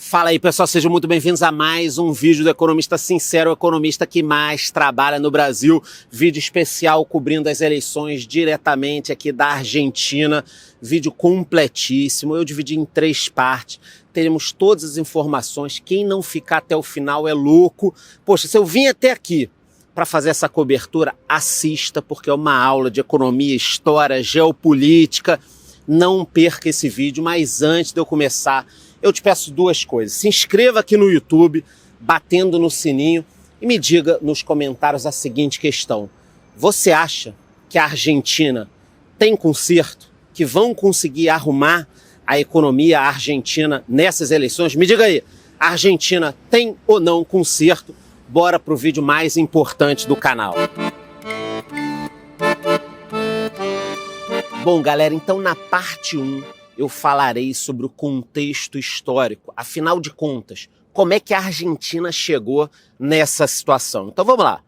Fala aí, pessoal, sejam muito bem-vindos a mais um vídeo do Economista Sincero, o economista que mais trabalha no Brasil. Vídeo especial cobrindo as eleições diretamente aqui da Argentina. Vídeo completíssimo, eu dividi em 3 partes. Teremos todas as informações. Quem não ficar até o final é louco. Poxa, se eu vim até aqui para fazer essa cobertura, assista, porque é uma aula de economia, história, geopolítica. Não perca esse vídeo, mas antes de eu começar, eu te peço 2 coisas. Se inscreva aqui no YouTube, batendo no sininho, e me diga nos comentários a seguinte questão. Você acha que a Argentina tem conserto? Que vão conseguir arrumar a economia argentina nessas eleições? Me diga aí, a Argentina tem ou não conserto? Bora pro vídeo mais importante do canal. Bom, galera, então na parte 1 eu falarei sobre o contexto histórico. Afinal de contas, como é que a Argentina chegou nessa situação? Então vamos lá.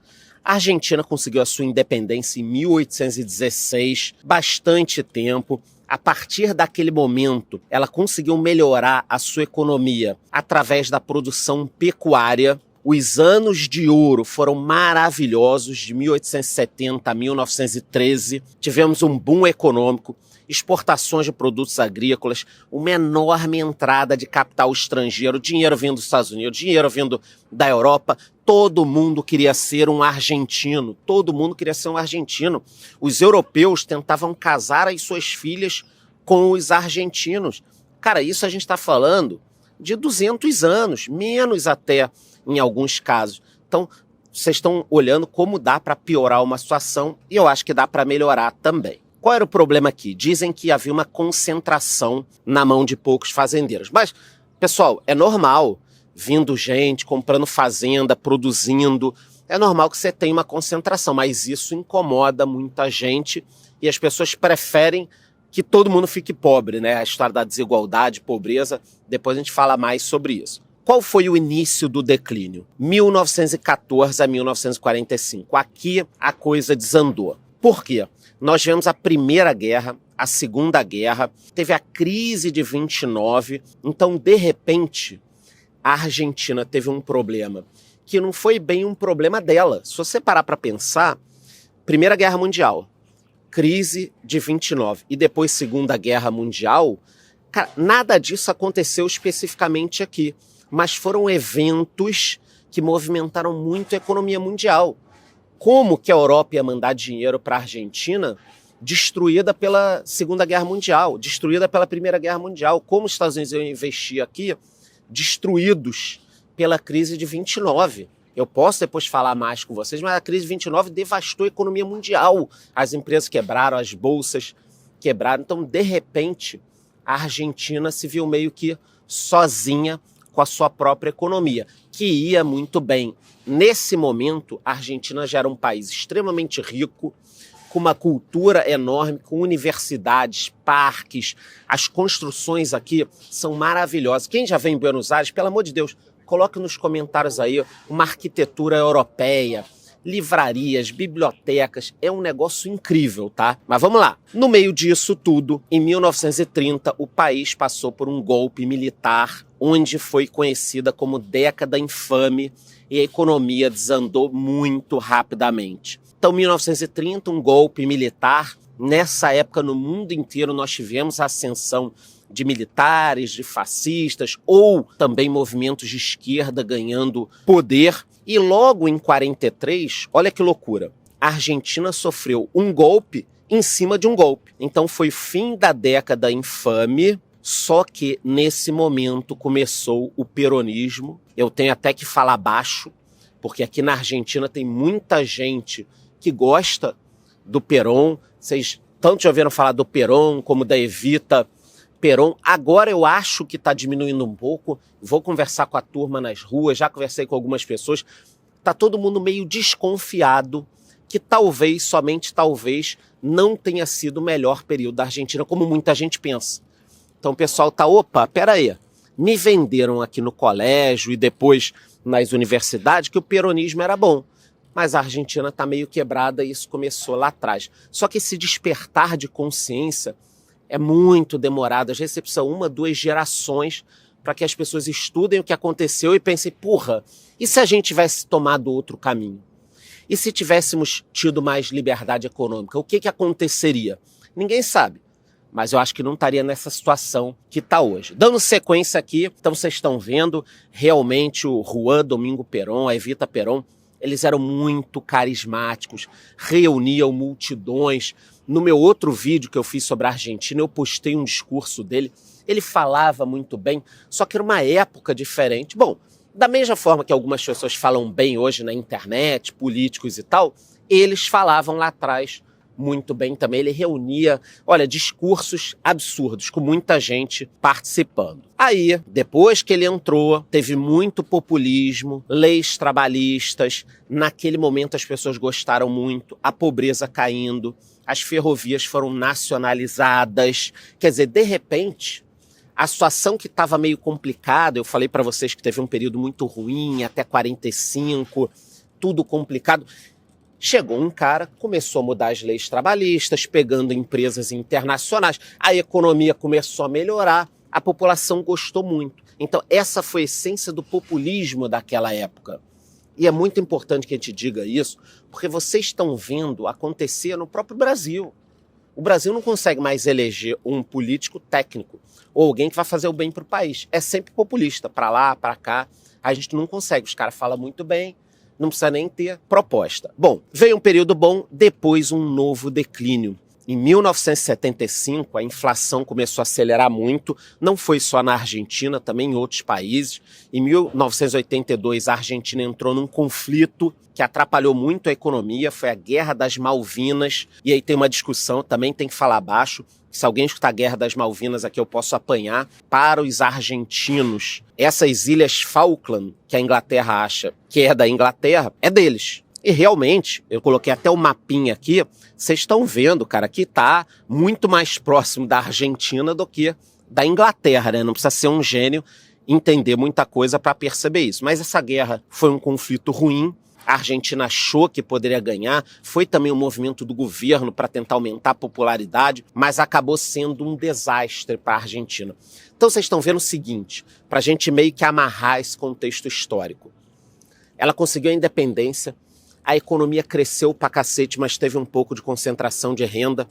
A Argentina conseguiu a sua independência em 1816, bastante tempo. A partir daquele momento, ela conseguiu melhorar a sua economia através da produção pecuária. Os anos de ouro foram maravilhosos, de 1870 a 1913. Tivemos um boom econômico, exportações de produtos agrícolas, uma enorme entrada de capital estrangeiro, dinheiro vindo dos Estados Unidos, dinheiro vindo da Europa. Todo mundo queria ser um argentino, todo mundo queria ser um argentino. Os europeus tentavam casar as suas filhas com os argentinos. Cara, isso a gente está falando de 200 anos, menos até em alguns casos. Então, vocês estão olhando como dá para piorar uma situação e eu acho que dá para melhorar também. Qual era o problema aqui? Dizem que havia uma concentração na mão de poucos fazendeiros. Mas, pessoal, é normal, vindo gente, comprando fazenda, produzindo, é normal que você tenha uma concentração, mas isso incomoda muita gente e as pessoas preferem que todo mundo fique pobre, né? A história da desigualdade, pobreza, depois a gente fala mais sobre isso. Qual foi o início do declínio? 1914 a 1945. Aqui a coisa desandou. Por quê? Nós tivemos a Primeira Guerra, a Segunda Guerra, teve a crise de 29, então, de repente, a Argentina teve um problema que não foi bem um problema dela. Se você parar para pensar, Primeira Guerra Mundial, crise de 29 e depois Segunda Guerra Mundial, cara, nada disso aconteceu especificamente aqui, mas foram eventos que movimentaram muito a economia mundial. Como que a Europa ia mandar dinheiro para a Argentina destruída pela Segunda Guerra Mundial, destruída pela Primeira Guerra Mundial? Como os Estados Unidos iam investir aqui destruídos pela crise de 29? Eu posso depois falar mais com vocês, mas a crise de 29 devastou a economia mundial. As empresas quebraram, as bolsas quebraram. Então, de repente, a Argentina se viu meio que sozinha com a sua própria economia, que ia muito bem. Nesse momento, a Argentina já era um país extremamente rico, com uma cultura enorme, com universidades, parques. As construções aqui são maravilhosas. Quem já vem em Buenos Aires, pelo amor de Deus, coloque nos comentários aí uma arquitetura europeia, livrarias, bibliotecas, é um negócio incrível, tá? Mas vamos lá. No meio disso tudo, em 1930, o país passou por um golpe militar, onde foi conhecida como década infame, e a economia desandou muito rapidamente. Então, 1930, um golpe militar. Nessa época, no mundo inteiro, nós tivemos a ascensão de militares, de fascistas, ou também movimentos de esquerda ganhando poder. E logo em 43, olha que loucura, a Argentina sofreu um golpe em cima de um golpe. Então foi fim da década infame, só que nesse momento começou o peronismo. Eu tenho até que falar baixo, porque aqui na Argentina tem muita gente que gosta do Perón. Vocês tanto já ouviram falar do Perón como da Evita Perón. Agora eu acho que está diminuindo um pouco. Vou conversar com a turma nas ruas, já conversei com algumas pessoas. Está todo mundo meio desconfiado que talvez, somente talvez, não tenha sido o melhor período da Argentina, como muita gente pensa. Então o pessoal tá, opa, peraí, me venderam aqui no colégio e depois nas universidades que o peronismo era bom. Mas a Argentina está meio quebrada e isso começou lá atrás. Só que esse despertar de consciência é muito demorado. Às vezes você precisa 1, 2 gerações para que as pessoas estudem o que aconteceu e pensem, porra, e se a gente tivesse tomado outro caminho? E se tivéssemos tido mais liberdade econômica, o que aconteceria? Ninguém sabe. Mas eu acho que não estaria nessa situação que está hoje. Dando sequência aqui, então vocês estão vendo, realmente o Juan Domingo Perón, a Evita Perón, eles eram muito carismáticos, reuniam multidões. No meu outro vídeo que eu fiz sobre a Argentina, eu postei um discurso dele. Ele falava muito bem, só que era uma época diferente. Bom, da mesma forma que algumas pessoas falam bem hoje na internet, políticos e tal, eles falavam lá atrás muito bem também. Ele reunia, olha, discursos absurdos, com muita gente participando. Aí, depois que ele entrou, teve muito populismo, leis trabalhistas. Naquele momento as pessoas gostaram muito, a pobreza caindo, as ferrovias foram nacionalizadas. Quer dizer, de repente, a situação que estava meio complicada, eu falei para vocês que teve um período muito ruim, até 45, tudo complicado. Chegou um cara, começou a mudar as leis trabalhistas, pegando empresas internacionais, a economia começou a melhorar, a população gostou muito. Então essa foi a essência do populismo daquela época. E é muito importante que a gente diga isso, porque vocês estão vendo acontecer no próprio Brasil. O Brasil não consegue mais eleger um político técnico, ou alguém que vai fazer o bem para o país. É sempre populista, para lá, para cá. A gente não consegue, os caras falam muito bem, não precisa nem ter proposta. Bom, veio um período bom, depois um novo declínio. Em 1975, a inflação começou a acelerar muito, não foi só na Argentina, também em outros países. Em 1982, a Argentina entrou num conflito que atrapalhou muito a economia, foi a Guerra das Malvinas. E aí tem uma discussão, também tem que falar baixo, se alguém escutar a Guerra das Malvinas aqui eu posso apanhar. Para os argentinos, essas ilhas Falkland, que a Inglaterra acha que é da Inglaterra, é deles. E realmente, eu coloquei até o mapinha aqui, vocês estão vendo, cara, que tá muito mais próximo da Argentina do que da Inglaterra, né? Não precisa ser um gênio entender muita coisa para perceber isso. Mas essa guerra foi um conflito ruim, a Argentina achou que poderia ganhar, foi também um movimento do governo para tentar aumentar a popularidade, mas acabou sendo um desastre para a Argentina. Então vocês estão vendo o seguinte, para a gente meio que amarrar esse contexto histórico. Ela conseguiu a independência, a economia cresceu pra cacete, mas teve um pouco de concentração de renda.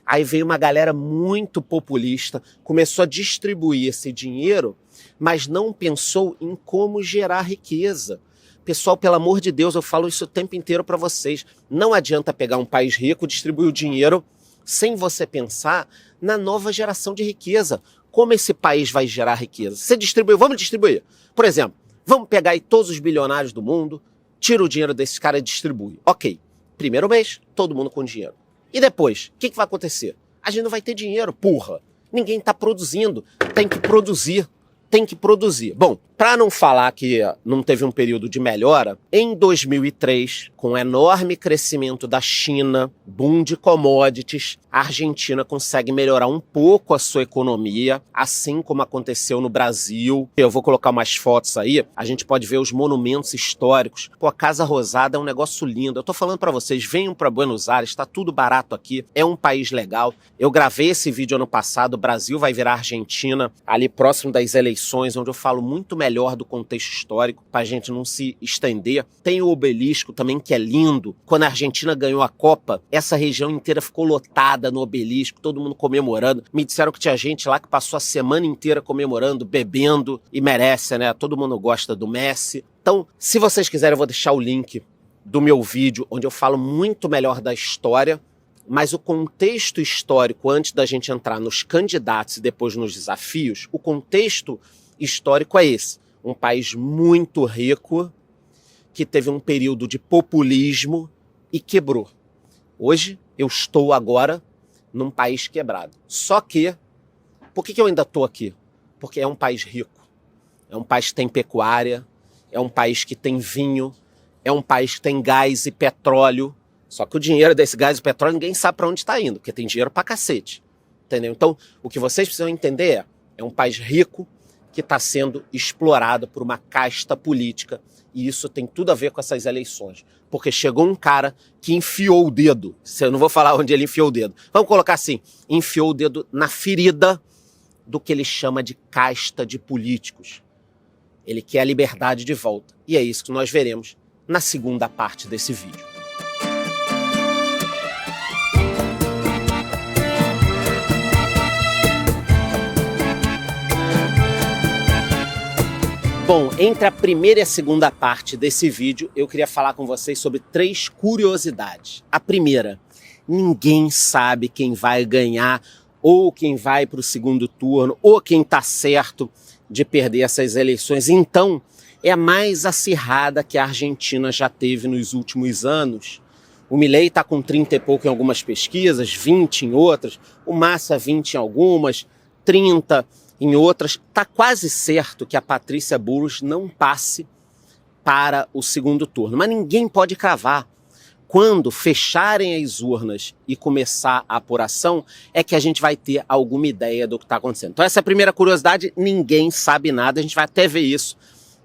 Aí veio uma galera muito populista, começou a distribuir esse dinheiro, mas não pensou em como gerar riqueza. Pessoal, pelo amor de Deus, eu falo isso o tempo inteiro para vocês. Não adianta pegar um país rico, distribuir o dinheiro sem você pensar na nova geração de riqueza. Como esse país vai gerar riqueza? Você distribuiu, vamos distribuir. Por exemplo, vamos pegar aí todos os bilionários do mundo, tira o dinheiro desses caras e distribui. Ok, primeiro mês, todo mundo com dinheiro. E depois, o que vai acontecer? A gente não vai ter dinheiro, porra. Ninguém está produzindo, tem que produzir. Tem que produzir. Bom, para não falar que não teve um período de melhora, em 2003, com o enorme crescimento da China, boom de commodities, a Argentina consegue melhorar um pouco a sua economia, assim como aconteceu no Brasil. Eu vou colocar umas fotos aí, a gente pode ver os monumentos históricos. Pô, a Casa Rosada é um negócio lindo. Eu tô falando para vocês, venham para Buenos Aires, tá tudo barato aqui, é um país legal. Eu gravei esse vídeo ano passado, o Brasil vai virar Argentina, ali próximo das eleições, onde eu falo muito melhor do contexto histórico, pra gente não se estender. Tem o obelisco também, que é lindo. Quando a Argentina ganhou a Copa, essa região inteira ficou lotada no obelisco, todo mundo comemorando. Me disseram que tinha gente lá que passou a semana inteira comemorando, bebendo, e merece, né? Todo mundo gosta do Messi. Então, se vocês quiserem, eu vou deixar o link do meu vídeo, onde eu falo muito melhor da história, mas o contexto histórico, antes da gente entrar nos candidatos e depois nos desafios, o contexto histórico é esse. Um país muito rico, que teve um período de populismo e quebrou. Hoje, eu estou agora num país quebrado. Só que, por que eu ainda estou aqui? Porque é um país rico. É um país que tem pecuária, é um país que tem vinho, é um país que tem gás e petróleo. Só que o dinheiro desse gás e petróleo ninguém sabe para onde está indo, porque tem dinheiro pra cacete. Entendeu? Então, o que vocês precisam entender é um país rico que está sendo explorado por uma casta política, e isso tem tudo a ver com essas eleições. Porque chegou um cara que enfiou o dedo, eu não vou falar onde ele enfiou o dedo, vamos colocar assim, enfiou o dedo na ferida do que ele chama de casta de políticos. Ele quer a liberdade de volta. E é isso que nós veremos na segunda parte desse vídeo. Bom, entre a primeira e a segunda parte desse vídeo, eu queria falar com vocês sobre 3 curiosidades. A primeira, ninguém sabe quem vai ganhar, ou quem vai para o segundo turno, ou quem está certo de perder essas eleições. Então, é a mais acirrada que a Argentina já teve nos últimos anos. O Milei está com 30 e pouco em algumas pesquisas, 20 em outras, o Massa 20 em algumas, 30 em outras. Está quase certo que a Patrícia Bullrich não passe para o segundo turno, mas ninguém pode cravar. Quando fecharem as urnas e começar a apuração, é que a gente vai ter alguma ideia do que está acontecendo. Então essa é a primeira curiosidade, ninguém sabe nada, a gente vai até ver isso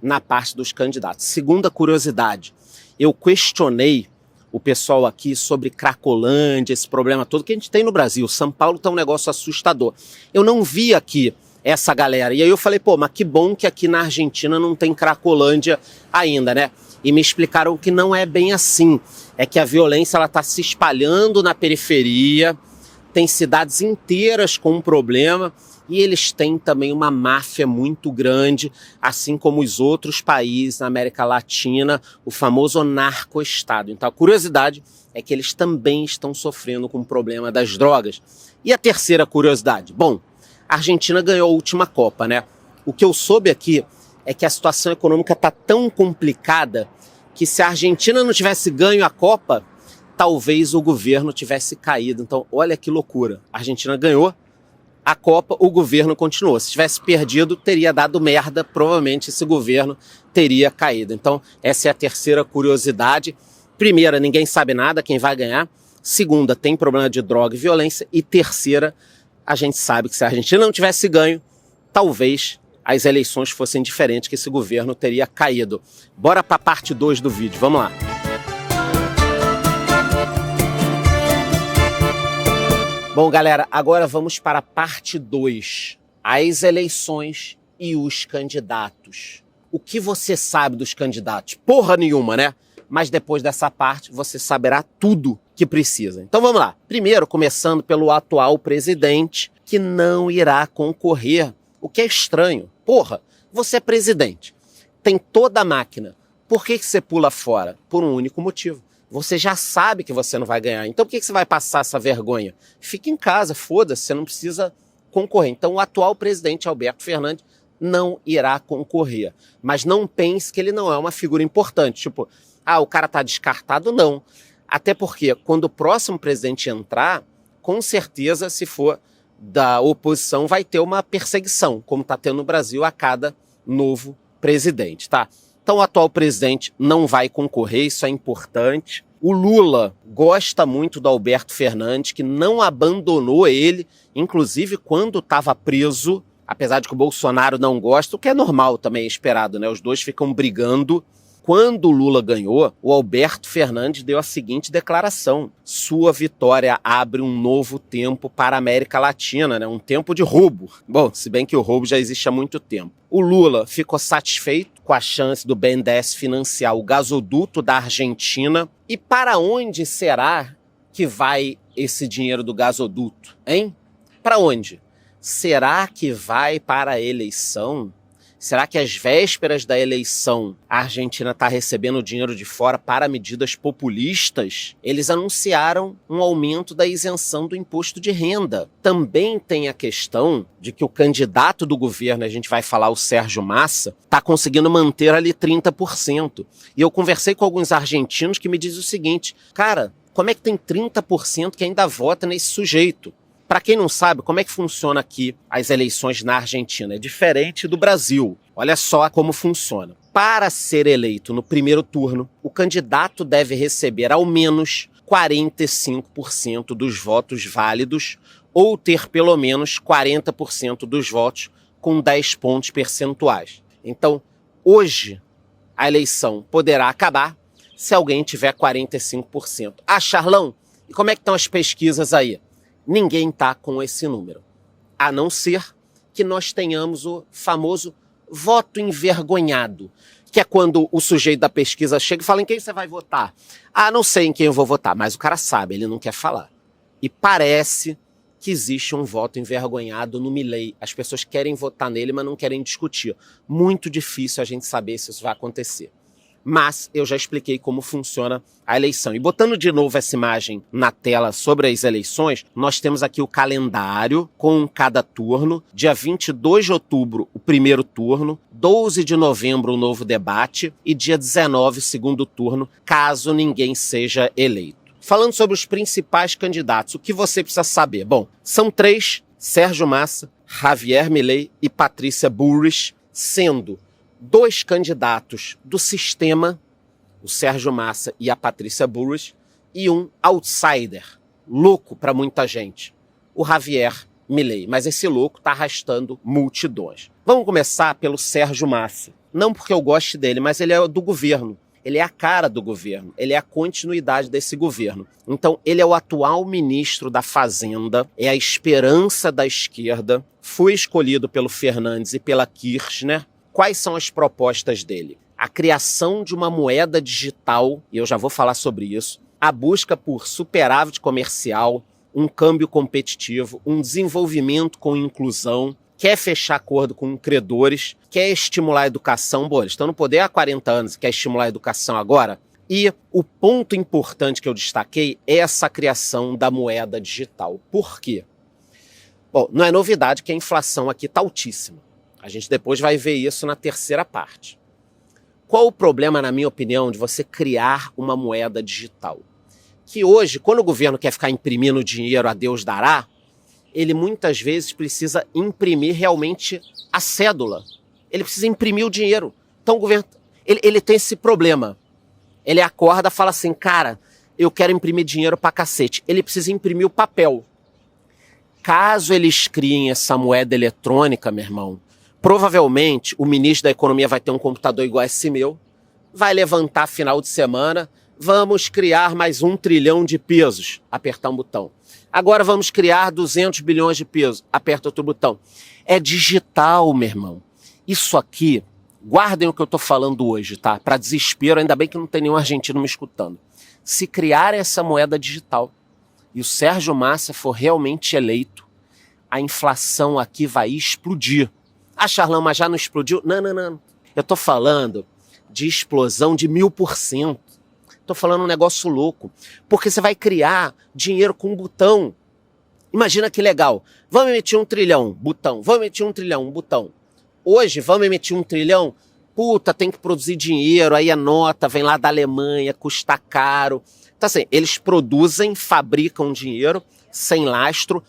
na parte dos candidatos. Segunda curiosidade, eu questionei o pessoal aqui sobre Cracolândia, esse problema todo que a gente tem no Brasil. São Paulo está um negócio assustador. Eu não vi aqui essa galera. E aí eu falei, pô, mas que bom que aqui na Argentina não tem Cracolândia ainda, né? E me explicaram que não é bem assim. É que a violência ela está se espalhando na periferia, tem cidades inteiras com um problema e eles têm também uma máfia muito grande, assim como os outros países na América Latina, o famoso narco-estado. Então a curiosidade é que eles também estão sofrendo com o problema das drogas. E a terceira curiosidade? Bom, a Argentina ganhou a última Copa, né? O que eu soube aqui é que a situação econômica está tão complicada que se a Argentina não tivesse ganho a Copa, talvez o governo tivesse caído. Então, olha que loucura. A Argentina ganhou a Copa, o governo continuou. Se tivesse perdido, teria dado merda. Provavelmente esse governo teria caído. Então, essa é a terceira curiosidade. Primeira, ninguém sabe nada, quem vai ganhar. Segunda, tem problema de droga e violência. E terceira, a gente sabe que se a Argentina não tivesse ganho, talvez as eleições fossem diferentes, que esse governo teria caído. Bora para a parte 2 do vídeo, vamos lá. Bom, galera, agora vamos para a parte 2. As eleições e os candidatos. O que você sabe dos candidatos? Porra nenhuma, né? Mas depois dessa parte você saberá tudo que precisa. Então vamos lá. Primeiro, começando pelo atual presidente, que não irá concorrer. O que é estranho. Porra, você é presidente, tem toda a máquina. Por que você pula fora? Por um único motivo. Você já sabe que você não vai ganhar. Então por que você vai passar essa vergonha? Fica em casa, foda-se, você não precisa concorrer. Então o atual presidente, Alberto Fernandes, não irá concorrer. Mas não pense que ele não é uma figura importante. Tipo, o cara tá descartado, não. Até porque quando o próximo presidente entrar, com certeza, se for da oposição, vai ter uma perseguição, como está tendo no Brasil a cada novo presidente, tá? Então o atual presidente não vai concorrer, isso é importante. O Lula gosta muito do Alberto Fernandes, que não abandonou ele, inclusive quando estava preso, apesar de que o Bolsonaro não gosta, o que é normal também, é esperado, né? Os dois ficam brigando. Quando o Lula ganhou, o Alberto Fernandes deu a seguinte declaração: sua vitória abre um novo tempo para a América Latina, né? Um tempo de roubo. Bom, se bem que o roubo já existe há muito tempo. O Lula ficou satisfeito com a chance do BNDES financiar o gasoduto da Argentina. E para onde será que vai esse dinheiro do gasoduto, hein? Para onde? Será que vai para a eleição? Será que às vésperas da eleição a Argentina está recebendo dinheiro de fora para medidas populistas? Eles anunciaram um aumento da isenção do imposto de renda. Também tem a questão de que o candidato do governo, a gente vai falar o Sérgio Massa, está conseguindo manter ali 30%. E eu conversei com alguns argentinos que me dizem o seguinte: cara, como é que tem 30% que ainda vota nesse sujeito? Para quem não sabe, como é que funciona aqui as eleições na Argentina? É diferente do Brasil. Olha só como funciona. Para ser eleito no primeiro turno, o candidato deve receber ao menos 45% dos votos válidos ou ter pelo menos 40% dos votos com 10 pontos percentuais. Então, hoje, a eleição poderá acabar se alguém tiver 45%. Charlão, e como é que estão as pesquisas aí? Ninguém está com esse número, a não ser que nós tenhamos o famoso voto envergonhado, que é quando o sujeito da pesquisa chega e fala: em quem você vai votar? Ah, não sei em quem eu vou votar, mas o cara sabe, ele não quer falar. E parece que existe um voto envergonhado no Milei. As pessoas querem votar nele, mas não querem discutir. Muito difícil a gente saber se isso vai acontecer. Mas eu já expliquei como funciona a eleição. E botando de novo essa imagem na tela sobre as eleições, nós temos aqui o calendário com cada turno. Dia 22 de outubro, o primeiro turno. 12 de novembro, o novo debate. E dia 19, o segundo turno, caso ninguém seja eleito. Falando sobre os principais candidatos, o que você precisa saber? Bom, são 3, Sérgio Massa, Javier Milei e Patrícia Bullrich, sendo 2 candidatos do sistema, o Sérgio Massa e a Patrícia Bullrich, e um outsider, louco para muita gente, o Javier Milei. Mas esse louco está arrastando multidões. Vamos começar pelo Sérgio Massa. Não porque eu goste dele, mas ele é do governo. Ele é a cara do governo, ele é a continuidade desse governo. Então, ele é o atual ministro da Fazenda, é a esperança da esquerda, foi escolhido pelo Fernandes e pela Kirchner. Quais são as propostas dele? A criação de uma moeda digital, e eu já vou falar sobre isso, a busca por superávit comercial, um câmbio competitivo, um desenvolvimento com inclusão, quer fechar acordo com credores, quer estimular a educação. Bom, eles estão no poder há 40 anos, quer estimular a educação agora. E o ponto importante que eu destaquei é essa criação da moeda digital. Por quê? Bom, não é novidade que a inflação aqui está altíssima. A gente depois vai ver isso na terceira parte. Qual o problema, na minha opinião, de você criar uma moeda digital? Que hoje, quando o governo quer ficar imprimindo dinheiro a Deus dará, ele muitas vezes precisa imprimir realmente a cédula. Ele precisa imprimir o dinheiro. Então o governo, ele tem esse problema. Ele acorda e fala assim: cara, eu quero imprimir dinheiro pra cacete. Ele precisa imprimir o papel. Caso eles criem essa moeda eletrônica, meu irmão, provavelmente o ministro da Economia vai ter um computador igual esse meu, vai levantar final de semana, vamos criar mais 1 trilhão de pesos, apertar um botão. Agora vamos criar 200 bilhões de pesos, aperta outro botão. É digital, meu irmão. Isso aqui, guardem o que eu estou falando hoje, tá? Para desespero, ainda bem que não tem nenhum argentino me escutando. Se criar essa moeda digital e o Sérgio Massa for realmente eleito, a inflação aqui vai explodir. Ah, Charlão, mas já não explodiu? Não. Eu estou falando de explosão de 1000%. Estou falando um negócio louco. Porque você vai criar dinheiro com um botão. Imagina que legal. Vamos emitir 1 trilhão, botão. Vamos emitir 1 trilhão, botão. Hoje, vamos emitir 1 trilhão? Puta, tem que produzir dinheiro, aí a nota vem lá da Alemanha, custa caro. Então assim, eles produzem, fabricam dinheiro sem lastro,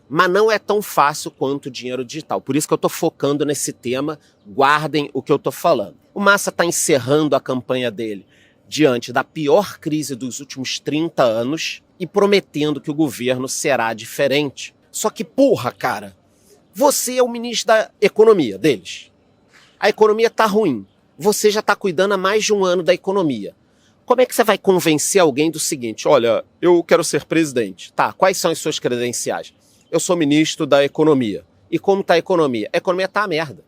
mas não é tão fácil quanto o dinheiro digital. Por isso que eu estou focando nesse tema, guardem o que eu estou falando. O Massa está encerrando a campanha dele diante da pior crise dos últimos 30 anos e prometendo que o governo será diferente. Só que, porra, cara, você é o ministro da economia deles. A economia está ruim. Você já está cuidando há mais de 1 ano da economia. Como é que você vai convencer alguém do seguinte: olha, eu quero ser presidente. Tá, quais são as suas credenciais? Eu sou ministro da economia. E como está a economia? A economia está a merda.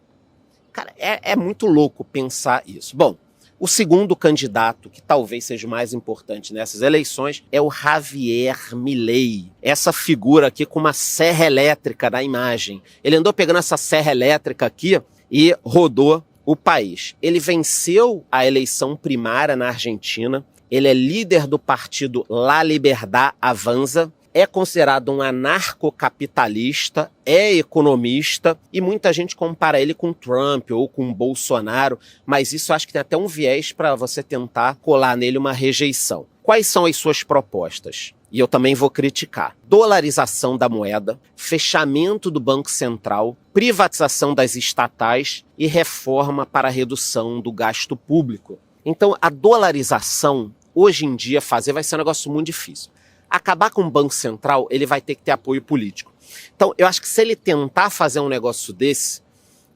Cara, é muito louco pensar isso. Bom, o segundo candidato, que talvez seja o mais importante nessas eleições, é o Javier Milei. Essa figura aqui com uma serra elétrica na imagem. Ele andou pegando essa serra elétrica aqui e rodou o país. Ele venceu a eleição primária na Argentina. Ele é líder do partido La Libertad Avanza. É considerado um anarcocapitalista, é economista e muita gente compara ele com Trump ou com Bolsonaro, mas isso acho que tem até um viés para você tentar colar nele uma rejeição. Quais são as suas propostas? E eu também vou criticar. Dolarização da moeda, fechamento do Banco Central, privatização das estatais e reforma para a redução do gasto público. Então a dolarização, hoje em dia, fazer vai ser um negócio muito difícil. Acabar com o Banco Central, ele vai ter que ter apoio político. Então, eu acho que se ele tentar fazer um negócio desse,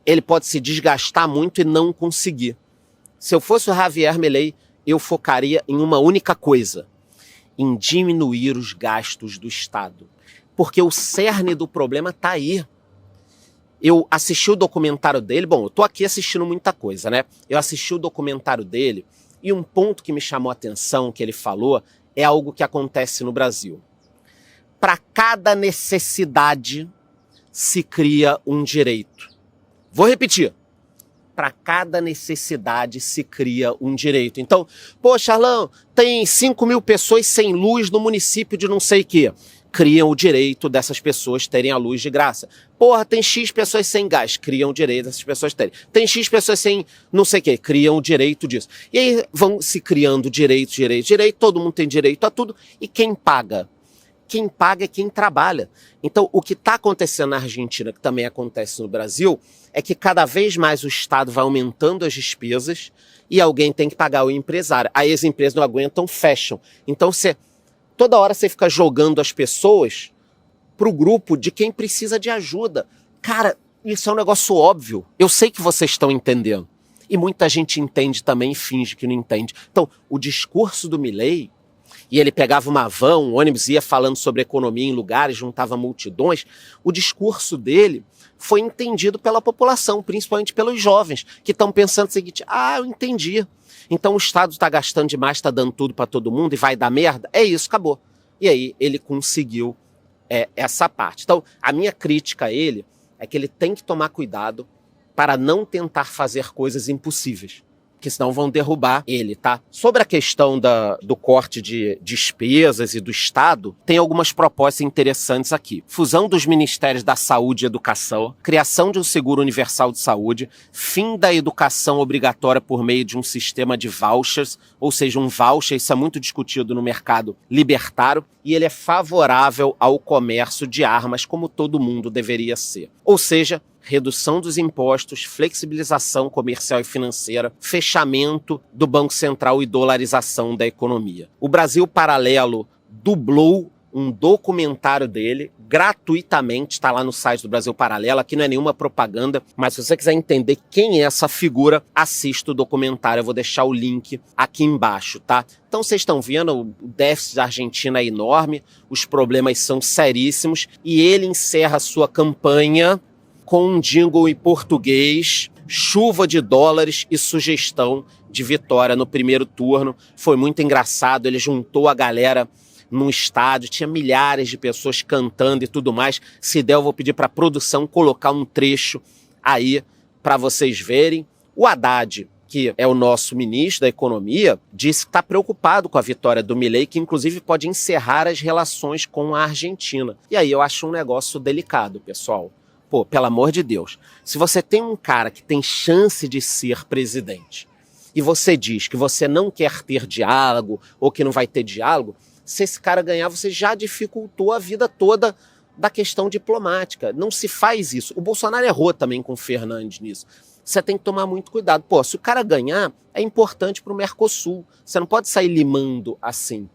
ele pode se desgastar muito e não conseguir. Se eu fosse o Javier Milei, eu focaria em uma única coisa: em diminuir os gastos do Estado. Porque o cerne do problema está aí. Eu assisti o documentário dele, bom, eu tô aqui assistindo muita coisa, né? Eu assisti o documentário dele e um ponto que me chamou a atenção, que ele falou, é algo que acontece no Brasil. Para cada necessidade se cria um direito. Vou repetir. Para cada necessidade se cria um direito. Então, pô, Charlão, tem 5 mil pessoas sem luz no município de não sei o quê. Criam o direito dessas pessoas terem a luz de graça. Porra, tem X pessoas sem gás, criam o direito dessas pessoas terem. Tem X pessoas sem não sei o quê, criam o direito disso. E aí vão se criando direito, todo mundo tem direito a tudo. E quem paga? Quem paga é quem trabalha. Então, o que está acontecendo na Argentina, que também acontece no Brasil, é que cada vez mais o Estado vai aumentando as despesas e alguém tem que pagar o empresário. Aí as empresas não aguentam, fecham. Então, toda hora você fica jogando as pessoas pro grupo de quem precisa de ajuda. Cara, isso é um negócio óbvio. Eu sei que vocês estão entendendo. E muita gente entende também e finge que não entende. Então, o discurso do Milei, e ele pegava uma van, um ônibus, ia falando sobre economia em lugares, juntava multidões, o discurso dele foi entendido pela população, principalmente pelos jovens, que estão pensando o seguinte, eu entendi. Então o Estado está gastando demais, está dando tudo para todo mundo e vai dar merda? É isso, acabou. E aí ele conseguiu essa parte. Então a minha crítica a ele é que ele tem que tomar cuidado para não tentar fazer coisas impossíveis, porque senão vão derrubar ele, tá? Sobre a questão do corte de despesas e do Estado, tem algumas propostas interessantes aqui. Fusão dos Ministérios da Saúde e Educação, criação de um seguro universal de saúde, fim da educação obrigatória por meio de um sistema de vouchers, ou seja, um voucher, isso é muito discutido no mercado libertário, e ele é favorável ao comércio de armas, como todo mundo deveria ser. Ou seja, redução dos impostos, flexibilização comercial e financeira, fechamento do Banco Central e dolarização da economia. O Brasil Paralelo dublou um documentário dele gratuitamente, está lá no site do Brasil Paralelo, aqui não é nenhuma propaganda, mas se você quiser entender quem é essa figura, assista o documentário, eu vou deixar o link aqui embaixo, tá? Então vocês estão vendo, o déficit da Argentina é enorme, os problemas são seríssimos, e ele encerra a sua campanha com um jingle em português, chuva de dólares e sugestão de vitória no primeiro turno. Foi muito engraçado, ele juntou a galera num estádio, tinha milhares de pessoas cantando e tudo mais. Se der, eu vou pedir para a produção colocar um trecho aí para vocês verem. O Haddad, que é o nosso ministro da Economia, disse que está preocupado com a vitória do Milei, que inclusive pode encerrar as relações com a Argentina. E aí eu acho um negócio delicado, pessoal. Pô, pelo amor de Deus, se você tem um cara que tem chance de ser presidente e você diz que você não quer ter diálogo ou que não vai ter diálogo, se esse cara ganhar, você já dificultou a vida toda da questão diplomática. Não se faz isso. O Bolsonaro errou também com o Fernandes nisso. Você tem que tomar muito cuidado. Pô, se o cara ganhar, é importante para o Mercosul. Você não pode sair limando assim.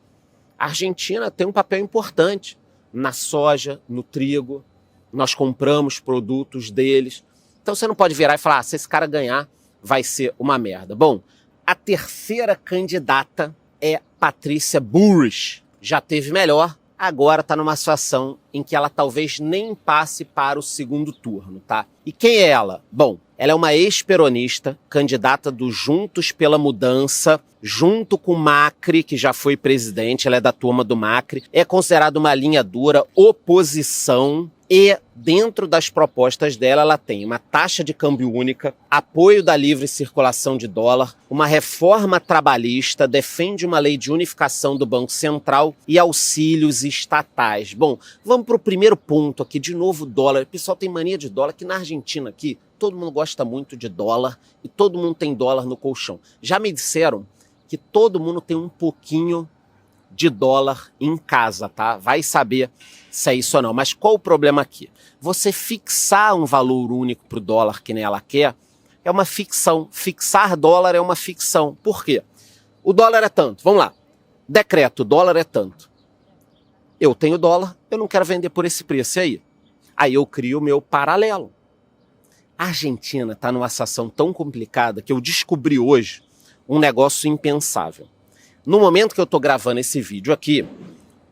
A Argentina tem um papel importante na soja, no trigo. Nós compramos produtos deles. Então você não pode virar e falar, se esse cara ganhar, vai ser uma merda. Bom, a terceira candidata é Patrícia Bullrich. Já teve melhor, agora está numa situação em que ela talvez nem passe para o segundo turno, tá? E quem é ela? Bom, ela é uma ex-peronista, candidata do Juntos pela Mudança, junto com Macri, que já foi presidente, ela é da turma do Macri, é considerada uma linha dura, oposição. E dentro das propostas dela, ela tem uma taxa de câmbio única, apoio da livre circulação de dólar, uma reforma trabalhista, defende uma lei de unificação do Banco Central e auxílios estatais. Bom, vamos para o primeiro ponto aqui, de novo dólar. O pessoal tem mania de dólar, que na Argentina aqui, todo mundo gosta muito de dólar e todo mundo tem dólar no colchão. Já me disseram que todo mundo tem um pouquinho de dólar em casa, tá? Vai saber se é isso ou não. Mas qual o problema aqui? Você fixar um valor único para o dólar que nem ela quer é uma ficção. Fixar dólar é uma ficção. Por quê? O dólar é tanto. Vamos lá. Decreto, o dólar é tanto. Eu tenho dólar, eu não quero vender por esse preço. E aí? Aí eu crio o meu paralelo. A Argentina está numa situação tão complicada que eu descobri hoje um negócio impensável. No momento que eu estou gravando esse vídeo aqui,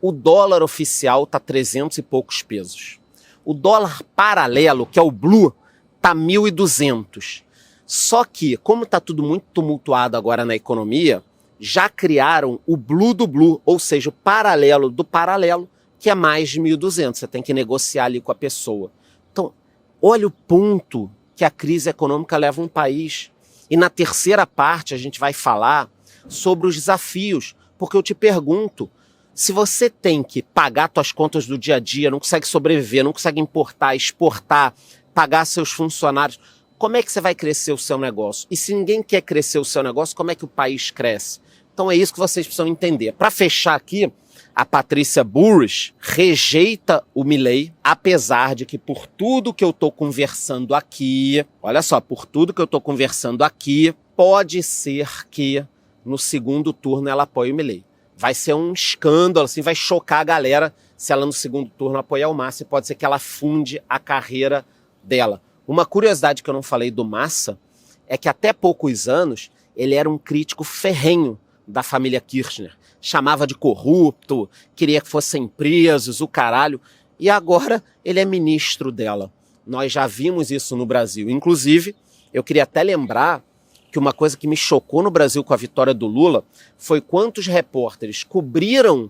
o dólar oficial está 300 e poucos pesos. O dólar paralelo, que é o blue, tá 1.200. Só que, como tá tudo muito tumultuado agora na economia, já criaram o blue do blue, ou seja, o paralelo do paralelo, que é mais de 1.200. Você tem que negociar ali com a pessoa. Então, olha o ponto que a crise econômica leva um país. E na terceira parte a gente vai falar sobre os desafios, porque eu te pergunto, se você tem que pagar suas contas do dia a dia, não consegue sobreviver, não consegue importar, exportar, pagar seus funcionários, como é que você vai crescer o seu negócio? E se ninguém quer crescer o seu negócio, como é que o país cresce? Então é isso que vocês precisam entender. Para fechar aqui, a Patrícia Burris rejeita o Milei, apesar de que por tudo que eu estou conversando aqui, olha só, por tudo que eu estou conversando aqui, pode ser que no segundo turno ela apoie o Milei. Vai ser um escândalo, assim, vai chocar a galera se ela no segundo turno apoiar o Massa, e pode ser que ela funde a carreira dela. Uma curiosidade que eu não falei do Massa é que até poucos anos ele era um crítico ferrenho da família Kirchner. Chamava de corrupto, queria que fossem presos, o caralho. E agora ele é ministro dela. Nós já vimos isso no Brasil. Inclusive, eu queria até lembrar que uma coisa que me chocou no Brasil com a vitória do Lula foi quantos repórteres cobriram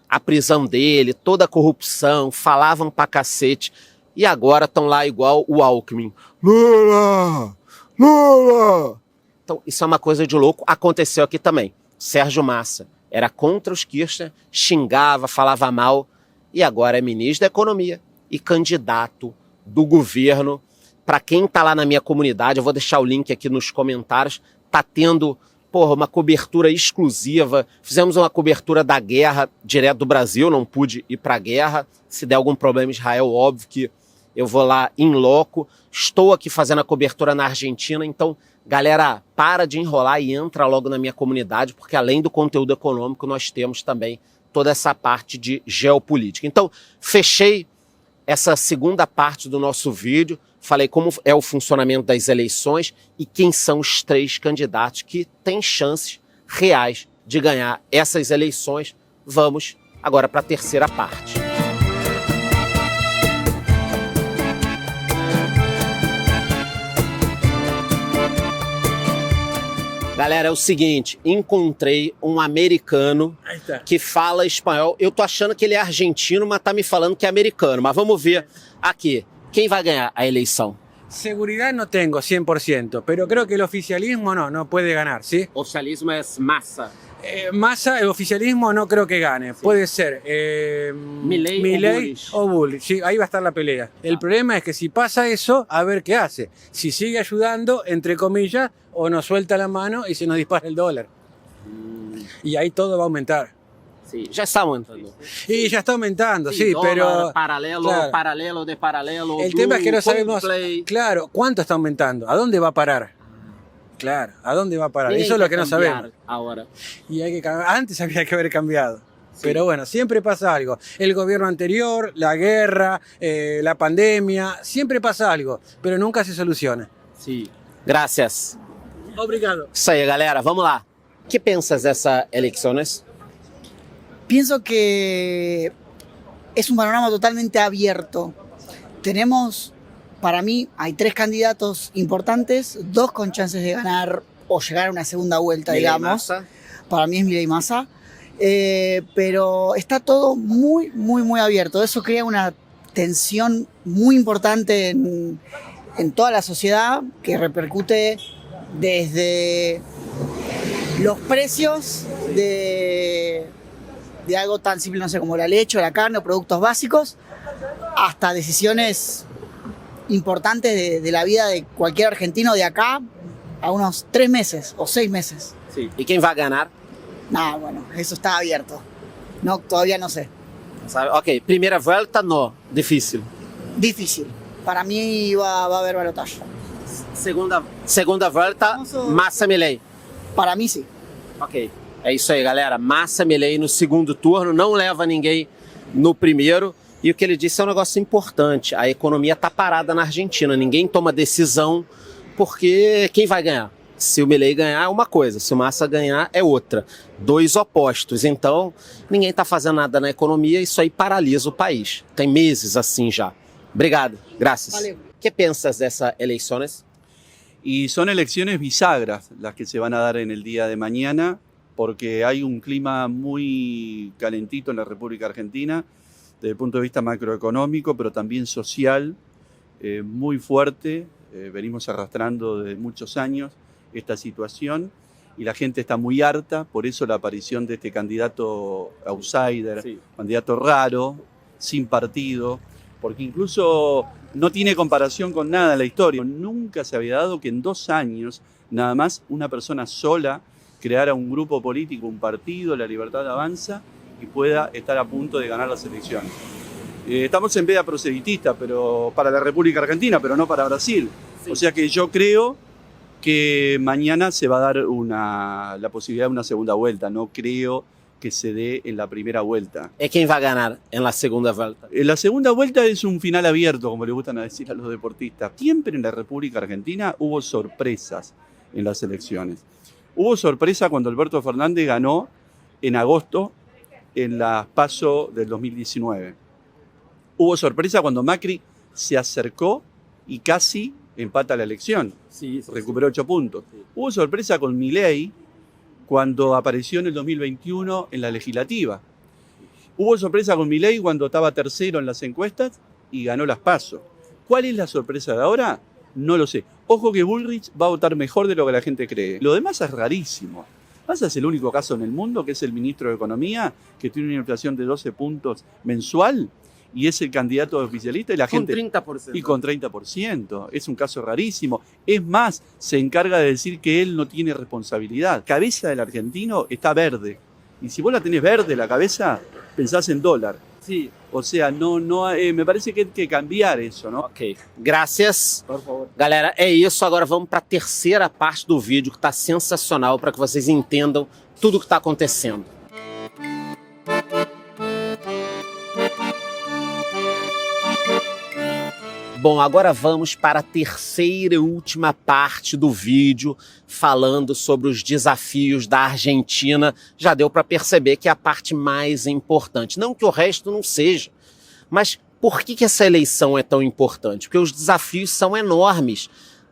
a prisão dele, toda a corrupção, falavam pra cacete, e agora estão lá igual o Alckmin. Lula! Lula! Então, isso é uma coisa de louco. Aconteceu aqui também. Sérgio Massa era contra os Kirchner, xingava, falava mal, e agora é ministro da Economia e candidato do governo. Para quem tá lá na minha comunidade, eu vou deixar o link aqui nos comentários, tá tendo, uma cobertura exclusiva. Fizemos uma cobertura da guerra direto do Brasil, não pude ir para a guerra. Se der algum problema em Israel, óbvio que eu vou lá in loco. Estou aqui fazendo a cobertura na Argentina, então, galera, para de enrolar e entra logo na minha comunidade, porque além do conteúdo econômico, nós temos também toda essa parte de geopolítica. Então, fechei essa segunda parte do nosso vídeo, falei como é o funcionamento das eleições e quem são os 3 candidatos que têm chances reais de ganhar essas eleições. Vamos agora para a terceira parte. Galera, é o seguinte, encontrei um americano que fala espanhol. Eu tô achando que ele é argentino, mas tá me falando que é americano. Mas vamos ver aqui, quem vai ganhar a eleição? Seguridad no tengo 100%, pero creo que el oficialismo no puede ganar, ¿sí? Oficialismo é Massa. Massa, el oficialismo no creo que gane. Sí. Puede ser Milei o Bullrich. Sí, ahí va a estar la pelea. El problema es que si pasa eso, a ver qué hace. Si sigue ayudando, entre comillas, o nos suelta la mano y se nos dispara el dólar. Y ahí todo va a aumentar. Sí, ya está aumentando. Y ya está aumentando, sí, dólar, pero... Paralelo, claro. Paralelo de paralelo. El tema es que no sabemos, play. claro, cuánto está aumentando, a dónde va a parar. Claro, ¿a dónde va a parar? Eso es lo que no sabemos. Ahora. Y hay que cambiar. Antes había que haber cambiado. Sí. Pero bueno, siempre pasa algo. El gobierno anterior, la guerra, la pandemia, siempre pasa algo, pero nunca se soluciona. Sí. Gracias. Obrigado. Isso aí, galera. Vamos lá. O que pensas dessas eleições? Pienso que es un panorama totalmente abierto. Tenemos, para mí, hay 3 candidatos importantes, 2 con chances de ganar o llegar a una segunda vuelta, digamos. Massa. Para mí es Milei Massa. Pero está todo muy, muy, muy abierto. Eso crea una tensión muy importante en toda la sociedad que repercute desde los precios de algo tan simple, no sé, como la leche o la carne o productos básicos, hasta decisiones importantes de la vida de cualquier argentino de acá a unos 3 meses o 6 meses. Sí. ¿Y quién va a ganar? No, bueno, eso está abierto. No, todavía no sé. Ok, primera vuelta no, difícil. Difícil. Para mí va a haber balotaje. Segunda volta, Massa Milei. Para mí sí. Ok, é isso aí, galera. Massa Milei no segundo turno, não leva ninguém no primeiro. E o que ele disse é um negócio importante. A economia está parada na Argentina, ninguém toma decisão, porque quem vai ganhar? Se o Milei ganhar é uma coisa, se o Massa ganhar é outra. 2 opostos. Então, ninguém está fazendo nada na economia, isso aí paralisa o país. Tem meses assim já. Obrigado, graças. Valeu. ¿Qué piensas de esas elecciones? Y son elecciones bisagras las que se van a dar en el día de mañana, porque hay un clima muy calentito en la República Argentina, desde el punto de vista macroeconómico, pero también social, muy fuerte. Venimos arrastrando desde muchos años esta situación y la gente está muy harta, por eso la aparición de este candidato outsider, Sí. candidato raro, sin partido, porque incluso no tiene comparación con nada en la historia. Nunca se había dado que en 2 años, nada más, una persona sola creara un grupo político, un partido, La Libertad Avanza, y pueda estar a punto de ganar las elecciones. Estamos en veda proselitista, pero para la República Argentina, pero no para Brasil. Sí. O sea que yo creo que mañana se va a dar la posibilidad de una segunda vuelta. No creo que se dé en la primera vuelta. ¿Y quién va a ganar en la segunda vuelta? La segunda vuelta es un final abierto, como le gustan decir a los deportistas. Siempre en la República Argentina hubo sorpresas en las elecciones. Hubo sorpresa cuando Alberto Fernández ganó en agosto en las PASO del 2019. Hubo sorpresa cuando Macri se acercó y casi empata la elección. Sí, Recuperó 8 puntos. Sí. Hubo sorpresa con Milei cuando apareció en el 2021 en la legislativa. Hubo sorpresa con Milei cuando estaba tercero en las encuestas y ganó las PASO. ¿Cuál es la sorpresa de ahora? No lo sé. Ojo que Bullrich va a votar mejor de lo que la gente cree. Lo demás es rarísimo. Massa es el único caso en el mundo que es el ministro de Economía, que tiene una inflación de 12 puntos mensual y es el candidato oficialista y la gente... Con 30%. Y con 30%. Es un caso rarísimo. Es más, se encarga de decir que él no tiene responsabilidad. Cabeza del argentino está verde. Y si vos la tenés verde la cabeza, pensás en dólar. Sí. O sea, me parece que hay que cambiar eso, ¿no? Ok. Graças. Por favor. Galera, é isso. Agora vamos para a terceira parte do vídeo, que está sensacional para que vocês entendam tudo o que está acontecendo. Bom, agora vamos para a terceira e última parte do vídeo, falando sobre os desafios da Argentina. Já deu para perceber que é a parte mais importante. Não que o resto não seja, mas por que essa eleição é tão importante? Porque os desafios são enormes.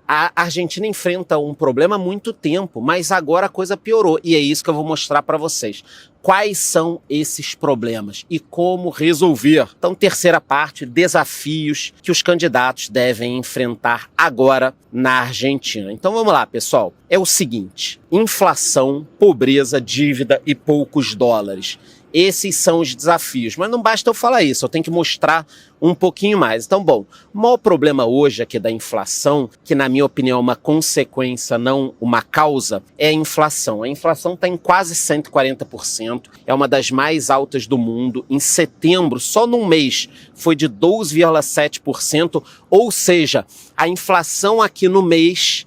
A Argentina enfrenta um problema há muito tempo, mas agora a coisa piorou. E é isso que eu vou mostrar para vocês. Quais são esses problemas e como resolver? Então, terceira parte, desafios que os candidatos devem enfrentar agora na Argentina. Então vamos lá, pessoal. É o seguinte: inflação, pobreza, dívida e poucos dólares. Esses são os desafios, mas não basta eu falar isso, eu tenho que mostrar um pouquinho mais. Então, bom, o maior problema hoje aqui da inflação, que na minha opinião é uma consequência, não uma causa, é a inflação. A inflação está em quase 140%, é uma das mais altas do mundo. Em setembro, só num mês, foi de 12,7%, ou seja, a inflação aqui no mês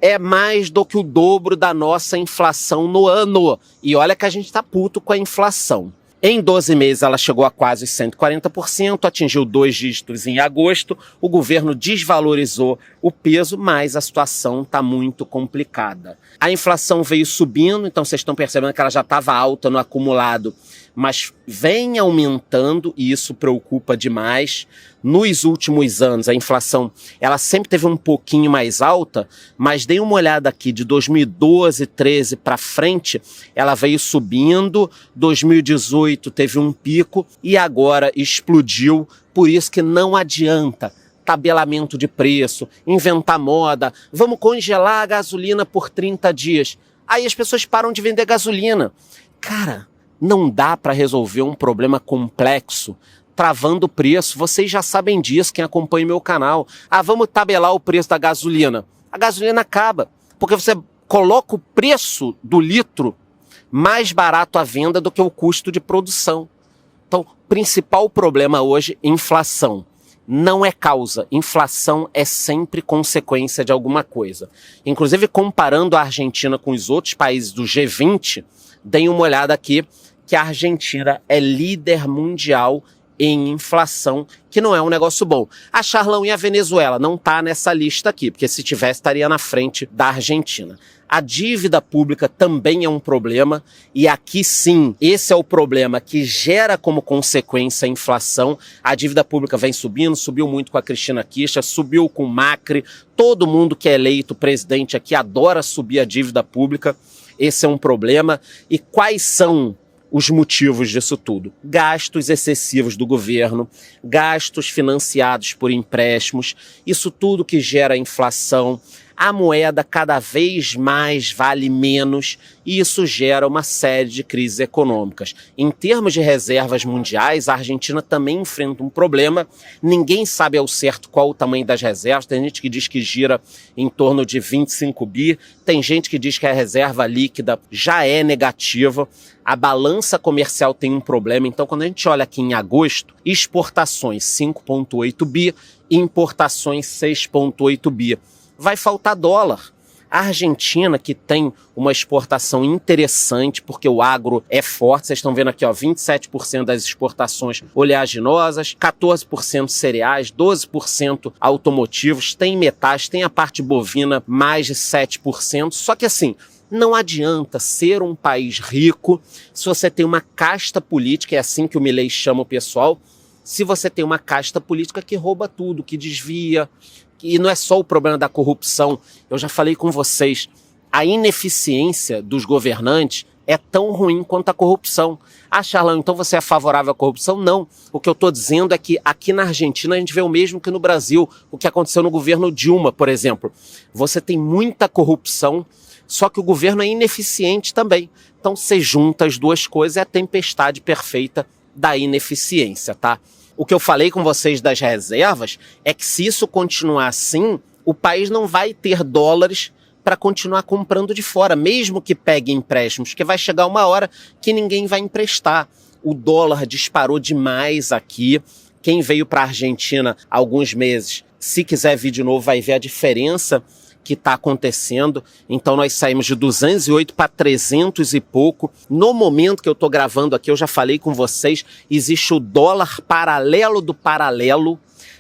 é mais do que o dobro da nossa inflação no ano. E olha que a gente tá puto com a inflação. Em 12 meses ela chegou a quase 140%, atingiu 2 dígitos em agosto, o governo desvalorizou o peso, mas a situação está muito complicada. A inflação veio subindo, então vocês estão percebendo que ela já estava alta no acumulado, mas vem aumentando e isso preocupa demais. Nos últimos anos, a inflação ela sempre teve um pouquinho mais alta, mas dei uma olhada aqui de 2012, 13 para frente, ela veio subindo, 2018 teve um pico e agora explodiu, por isso que não adianta tabelamento de preço, inventar moda, vamos congelar a gasolina por 30 dias. Aí as pessoas param de vender gasolina. Cara, não dá para resolver um problema complexo travando o preço. Vocês já sabem disso, quem acompanha o meu canal. Ah, vamos tabelar o preço da gasolina. A gasolina acaba, porque você coloca o preço do litro mais barato à venda do que o custo de produção. Então, principal problema hoje, inflação. Não é causa, inflação é sempre consequência de alguma coisa. Inclusive, comparando a Argentina com os outros países do G20, deem uma olhada aqui que a Argentina é líder mundial em inflação, que não é um negócio bom. A Charlão e a Venezuela não tá nessa lista aqui, porque se tivesse estaria na frente da Argentina. A dívida pública também é um problema, e aqui sim, esse é o problema que gera como consequência a inflação. A dívida pública vem subindo, subiu muito com a Cristina Kirchner, subiu com o Macri, todo mundo que é eleito presidente aqui adora subir a dívida pública, esse é um problema. E quais são os motivos disso tudo? Gastos excessivos do governo, gastos financiados por empréstimos, isso tudo que gera inflação. A moeda cada vez mais vale menos e isso gera uma série de crises econômicas. Em termos de reservas mundiais, a Argentina também enfrenta um problema. Ninguém sabe ao certo qual o tamanho das reservas. Tem gente que diz que gira em torno de 25 bi. Tem gente que diz que a reserva líquida já é negativa. A balança comercial tem um problema. Então, quando a gente olha aqui em agosto, exportações 5,8 bi, importações 6,8 bi. Vai faltar dólar. A Argentina, que tem uma exportação interessante, porque o agro é forte, vocês estão vendo aqui, ó, 27% das exportações oleaginosas, 14% cereais, 12% automotivos, tem metais, tem a parte bovina, mais de 7%. Só que assim, não adianta ser um país rico se você tem uma casta política, é assim que o Milei chama o pessoal, se você tem uma casta política que rouba tudo, que desvia. E não é só o problema da corrupção, eu já falei com vocês, a ineficiência dos governantes é tão ruim quanto a corrupção. Ah, Charlão, então você é favorável à corrupção? Não. O que eu estou dizendo é que aqui na Argentina a gente vê o mesmo que no Brasil, o que aconteceu no governo Dilma, por exemplo. Você tem muita corrupção, só que o governo é ineficiente também. Então você junta as duas coisas, é a tempestade perfeita da ineficiência, tá? O que eu falei com vocês das reservas é que se isso continuar assim, o país não vai ter dólares para continuar comprando de fora, mesmo que pegue empréstimos, que vai chegar uma hora que ninguém vai emprestar. O dólar disparou demais aqui. Quem veio para a Argentina há alguns meses, se quiser vir de novo, vai ver a diferença que está acontecendo. Então nós saímos de 208 para 300 e pouco. No momento que eu estou gravando aqui, eu já falei com vocês, existe o dólar paralelo do paralelo.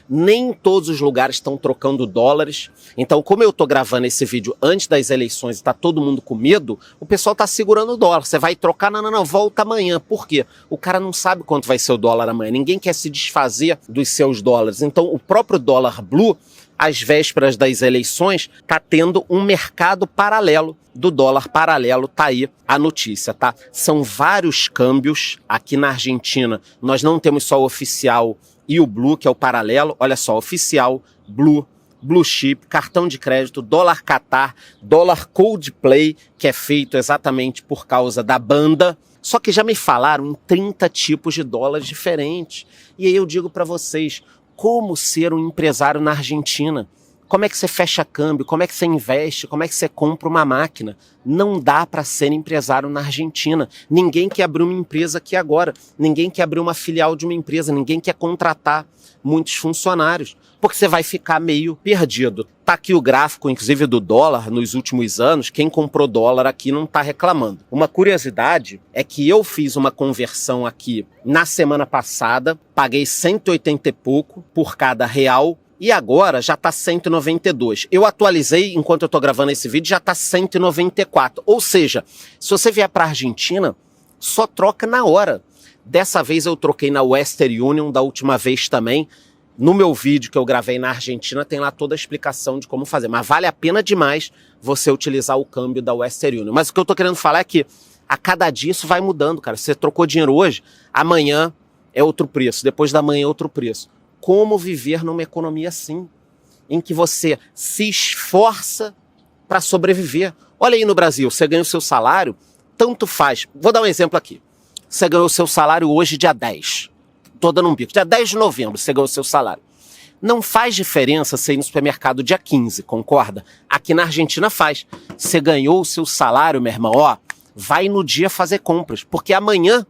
Nem todos os lugares estão trocando dólares. Então, como eu estou gravando esse vídeo antes das eleições e está todo mundo com medo, o pessoal está segurando o dólar. Você vai trocar? Não, volta amanhã. Por quê? O cara não sabe quanto vai ser o dólar amanhã. Ninguém quer se desfazer dos seus dólares. Então, o próprio dólar blue, às vésperas das eleições, está tendo um mercado paralelo do dólar paralelo, tá aí a notícia, tá? São vários câmbios aqui na Argentina. Nós não temos só o oficial e o blue, que é o paralelo. Olha só, oficial, blue, blue chip, cartão de crédito, dólar Qatar, dólar Coldplay, que é feito exatamente por causa da banda. Só que já me falaram em 30 tipos de dólares diferentes. E aí eu digo para vocês, como ser um empresário na Argentina? Como é que você fecha câmbio? Como é que você investe? Como é que você compra uma máquina? Não dá para ser empresário na Argentina. Ninguém quer abrir uma empresa aqui agora. Ninguém quer abrir uma filial de uma empresa. Ninguém quer contratar muitos funcionários, porque você vai ficar meio perdido. Tá aqui o gráfico, inclusive, do dólar nos últimos anos. Quem comprou dólar aqui não está reclamando. Uma curiosidade é que eu fiz uma conversão aqui na semana passada, paguei 180 e pouco por cada real, e agora já está 192. Eu atualizei, enquanto eu estou gravando esse vídeo, já está 194. Ou seja, se você vier para a Argentina, só troca na hora. Dessa vez eu troquei na Western Union, da última vez também. No meu vídeo que eu gravei na Argentina tem lá toda a explicação de como fazer. Mas vale a pena demais você utilizar o câmbio da Western Union. Mas o que eu tô querendo falar é que a cada dia isso vai mudando, cara. Você trocou dinheiro hoje, amanhã é outro preço, depois da manhã é outro preço. Como viver numa economia assim, em que você se esforça para sobreviver? Olha aí no Brasil, você ganha o seu salário, tanto faz. Vou dar um exemplo aqui. Você ganhou o seu salário hoje, dia 10. Tô dando um bico. Dia 10 de novembro você ganhou o seu salário. Não faz diferença você ir no supermercado dia 15, concorda? Aqui na Argentina faz. Você ganhou o seu salário, meu irmão, ó, vai no dia fazer compras, porque amanhã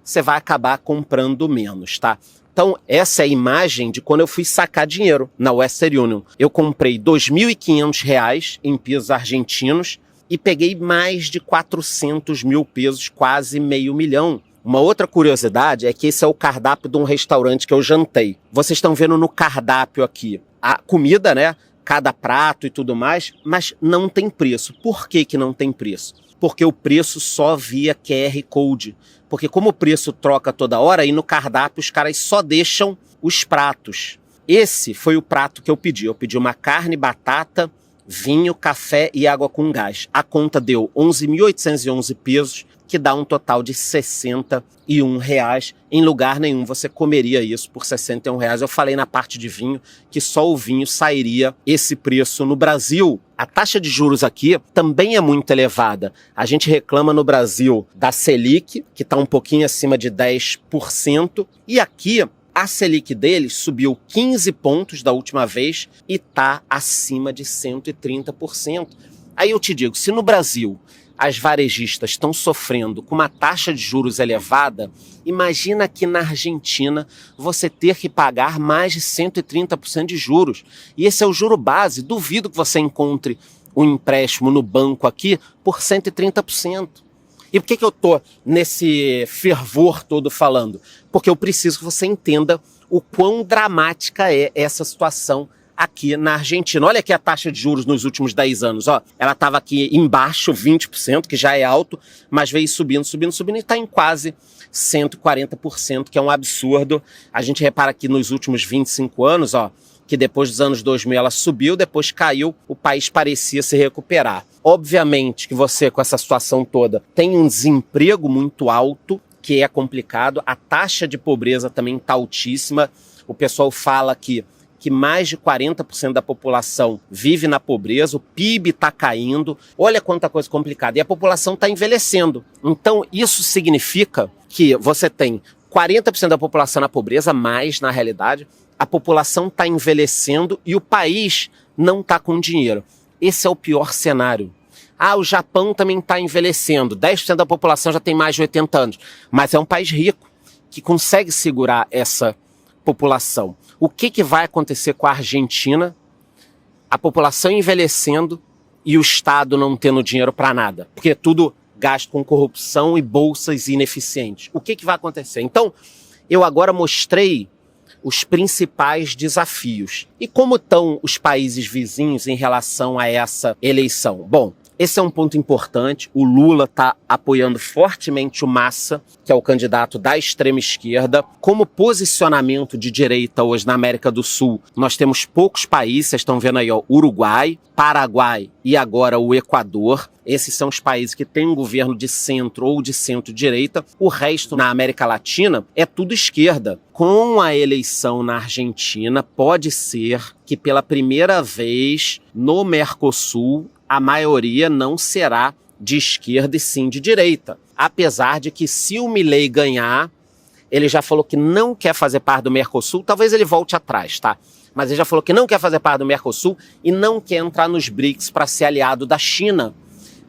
você vai acabar comprando menos, tá? Então, essa é a imagem de quando eu fui sacar dinheiro na Western Union. Eu comprei R$ 2.500 em pesos argentinos e peguei mais de 400 mil pesos, quase $500 mil. Uma outra curiosidade é que esse é o cardápio de um restaurante que eu jantei. Vocês estão vendo no cardápio aqui a comida, né? Cada prato e tudo mais, mas não tem preço. Por que que não tem preço? Porque o preço só via QR Code. Porque como o preço troca toda hora, aí no cardápio os caras só deixam os pratos. Esse foi o prato que eu pedi. Eu pedi uma carne, batata, vinho, café e água com gás. A conta deu 11.811 pesos, que dá um total de R$61. Em lugar nenhum você comeria isso por R$61. Eu falei na parte de vinho que só o vinho sairia esse preço no Brasil. A taxa de juros aqui também é muito elevada. A gente reclama no Brasil da Selic, que está um pouquinho acima de 10%, e aqui a Selic deles subiu 15 pontos da última vez e está acima de 130%. Aí eu te digo, se no Brasil as varejistas estão sofrendo com uma taxa de juros elevada, imagina aqui na Argentina você ter que pagar mais de 130% de juros. E esse é o juro base. Duvido que você encontre um empréstimo no banco aqui por 130%. E por que eu estou nesse fervor todo falando? Porque eu preciso que você entenda o quão dramática é essa situação aqui na Argentina. Olha aqui a taxa de juros nos últimos 10 anos. Ó. Ela estava aqui embaixo, 20%, que já é alto, mas veio subindo e está em quase 140%, que é um absurdo. A gente repara aqui nos últimos 25 anos, ó, que depois dos anos 2000 ela subiu, depois caiu, o país parecia se recuperar. Obviamente que você, com essa situação toda, tem um desemprego muito alto, que é complicado, a taxa de pobreza também está altíssima. O pessoal fala que mais de 40% da população vive na pobreza, o PIB está caindo, olha quanta coisa complicada, e a população está envelhecendo. Então isso significa que você tem 40% da população na pobreza, mas na realidade a população está envelhecendo e o país não está com dinheiro. Esse é o pior cenário. Ah, o Japão também está envelhecendo, 10% da população já tem mais de 80 anos, mas é um país rico que consegue segurar essa população. O que vai acontecer com a Argentina? A população envelhecendo e o Estado não tendo dinheiro para nada, porque é tudo gasto com corrupção e bolsas ineficientes. O que vai acontecer? Então, eu agora mostrei os principais desafios. E como estão os países vizinhos em relação a essa eleição? Bom, esse é um ponto importante. O Lula está apoiando fortemente o Massa, que é o candidato da extrema esquerda. Como posicionamento de direita hoje na América do Sul, nós temos poucos países, vocês estão vendo aí, ó, Uruguai, Paraguai e agora o Equador. Esses são os países que têm um governo de centro ou de centro-direita. O resto, na América Latina, é tudo esquerda. Com a eleição na Argentina, pode ser que pela primeira vez no Mercosul, a maioria não será de esquerda e sim de direita. Apesar de que se o Milei ganhar, ele já falou que não quer fazer parte do Mercosul, talvez ele volte atrás, tá? Mas ele já falou que não quer fazer parte do Mercosul e não quer entrar nos BRICS para ser aliado da China.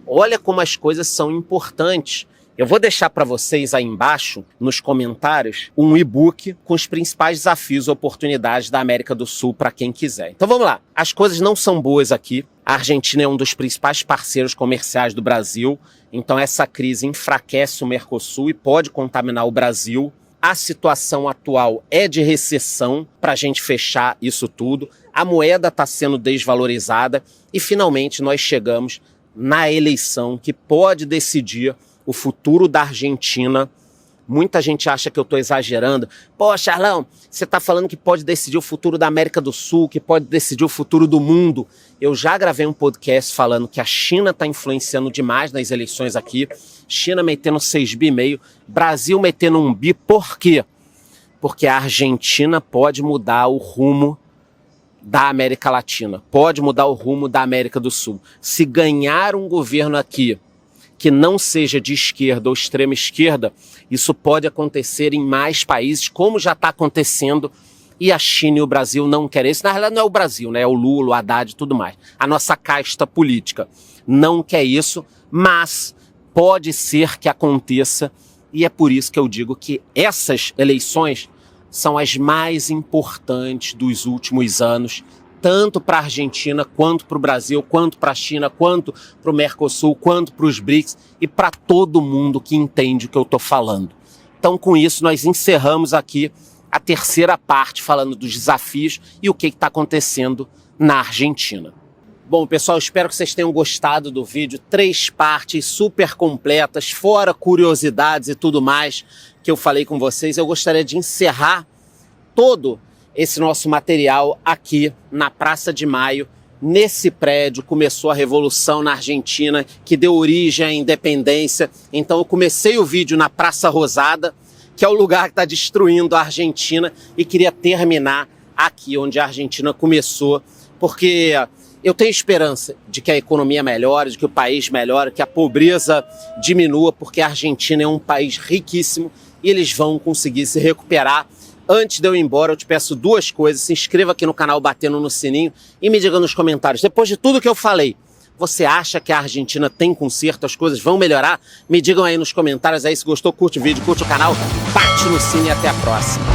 Olha como as coisas são importantes. Eu vou deixar para vocês aí embaixo, nos comentários, um e-book com os principais desafios e oportunidades da América do Sul para quem quiser. Então vamos lá. As coisas não são boas aqui. A Argentina é um dos principais parceiros comerciais do Brasil. Então essa crise enfraquece o Mercosul e pode contaminar o Brasil. A situação atual é de recessão para a gente fechar isso tudo. A moeda está sendo desvalorizada e finalmente nós chegamos na eleição que pode decidir o futuro da Argentina. Muita gente acha que eu estou exagerando. Pô, Charlão, você está falando que pode decidir o futuro da América do Sul, que pode decidir o futuro do mundo. Eu já gravei um podcast falando que a China está influenciando demais nas eleições aqui. China metendo 6,5 bi, Brasil metendo 1 bi. Por quê? Porque a Argentina pode mudar o rumo da América Latina, pode mudar o rumo da América do Sul. Se ganhar um governo aqui que não seja de esquerda ou extrema esquerda, isso pode acontecer em mais países, como já está acontecendo, e a China e o Brasil não querem isso. Na realidade não é o Brasil, né? É o Lula, o Haddad e tudo mais. A nossa casta política não quer isso, mas pode ser que aconteça, e é por isso que eu digo que essas eleições são as mais importantes dos últimos anos, tanto para a Argentina, quanto para o Brasil, quanto para a China, quanto para o Mercosul, quanto para os BRICS e para todo mundo que entende o que eu estou falando. Então, com isso, nós encerramos aqui a terceira parte, falando dos desafios e o que está acontecendo na Argentina. Bom, pessoal, espero que vocês tenham gostado do vídeo. 3 partes super completas, fora curiosidades e tudo mais que eu falei com vocês. Eu gostaria de encerrar todo esse nosso material aqui na Praça de Maio. Nesse prédio começou a Revolução na Argentina, que deu origem à independência. Então eu comecei o vídeo na Praça Rosada, que é o lugar que está destruindo a Argentina, e queria terminar aqui onde a Argentina começou, porque eu tenho esperança de que a economia melhore, de que o país melhore, que a pobreza diminua, porque a Argentina é um país riquíssimo e eles vão conseguir se recuperar. Antes de eu ir embora, eu te peço 2 coisas. Se inscreva aqui no canal batendo no sininho e me diga nos comentários, depois de tudo que eu falei, você acha que a Argentina tem conserto, as coisas vão melhorar? Me digam aí nos comentários aí. Se gostou, curte o vídeo, curte o canal, bate no sininho e até a próxima.